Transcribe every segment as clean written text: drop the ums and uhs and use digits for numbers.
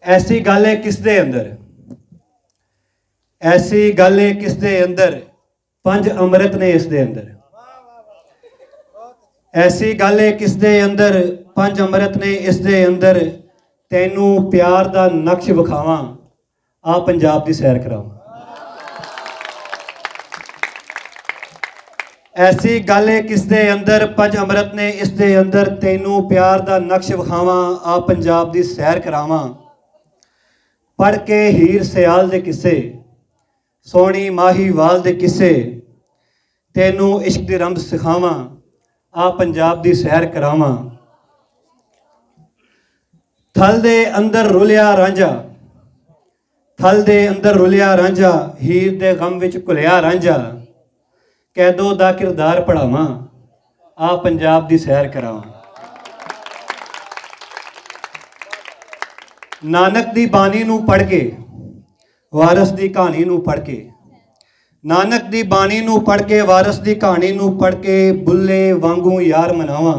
ऐसी गल है किस दे अंदर, ऐसी गल है किस दे अंदर, पंज अमृत ने इस दे अंदर। ऐसी गल है किस दे अंदर, पंज अमृत ने इस दे अंदर। तैनू प्यार दा नक्श विखावां, आ पंजाब दी सैर करावां। ऐसी गल है किस दे अंदर, पंज अमृत ने इस दे अंदर। तैनू प्यार दा नक्श विखावां, आ पंजाब दी सैर करावां। पढ़ के हीर सियाल दे किस्से, सोहनी माहीवाल दे किस्से। तैनू इश्क दी रंब सिखावां, आ पंजाब दी सैर करावां। थल दे अंदर रुलिया रांझा, थल दे अंदर रुलिया रांझा। हीर दे गम विच घुलिया रांझा। कैदो दा किरदार पढ़ावां, आ पंजाब दी सैर करावां। नानक दी बानी नूं पढ़ के, वारस दी कहानी नूं पढ़ के। नानक दी बानी नूं पढ़ के, वारस दी कहानी नूं पढ़ के। बुल्ले वांगू यार मनावां,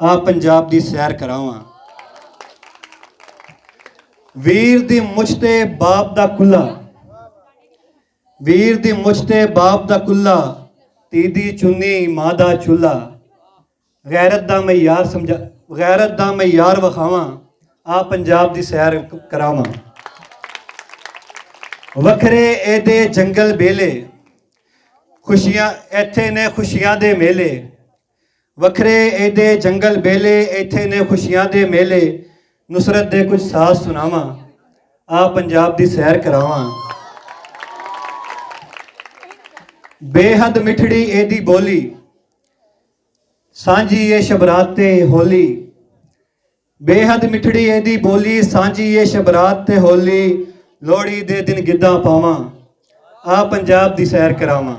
आ पंजाब दी सैर करावां। वीर दी मुछ ते बाप दा कुल्ला, वीर दी मुछ ते बाप दा कुल्ला। धी दी चुन्नी मां दा चूल्हा। गैरत दा मैं यार समझा, गैरत दा मैं यार विखावां, आ पंजाब दी सैर करावां। वखरे एदे जंगल बेले, खुशियां इत्थे ने खुशियां दे मेले। वखरे एदे जंगल बेले, इत्थे ने खुशियां दे मेले। नुसरत दे कुछ साज सुनावां, आ पंजाब दी सैर करावां। बेहद मिठड़ी एदी बोली, सांझी ये शबरात ते होली। बेहद मिठड़ी एदी बोली, सांझी ये शबरात ते होली। लोहड़ी दे दिन गिद्धा पावां, आ पंजाब दी सैर करावां।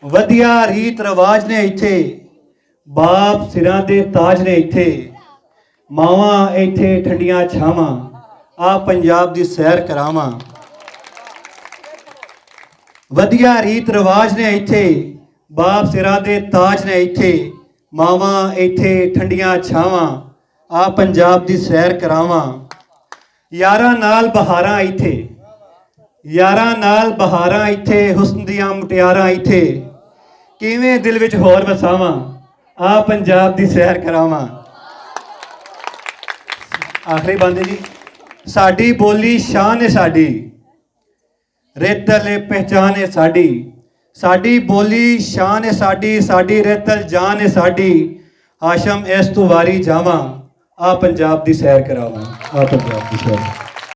वधिया रीत रिवाज ने इत्थे, बाप सिरां दे ताज ने इत्थे। मावां इत्थे ठंडियां छावां, आ पंजाब दी सैर करावां। वधिया रीत रिवाज ने इत्थे, बाप सिरां दे ताज ने इत्थे। मावां इत्थे ठंडियां छावां, आ पंजाब दी सैर करावां। यारां नाल बहारां इत्थे, यारां नाल बहारां इत्थे। हुस्न दियां मुटियारां इत्थे। किवें दिल विच होर वसावां, आ पंजाब दी सैर करावां। आखिरी बंद जी। साडी बोली शान है साडी, रेतल पहचान है साडी। साडी बोली शान है साडी, साडी रेतल जान है साडी। हाशम इस तू वारी जावां, आ पंजाब दी सैर करावां, आ पंजाब दी सैर।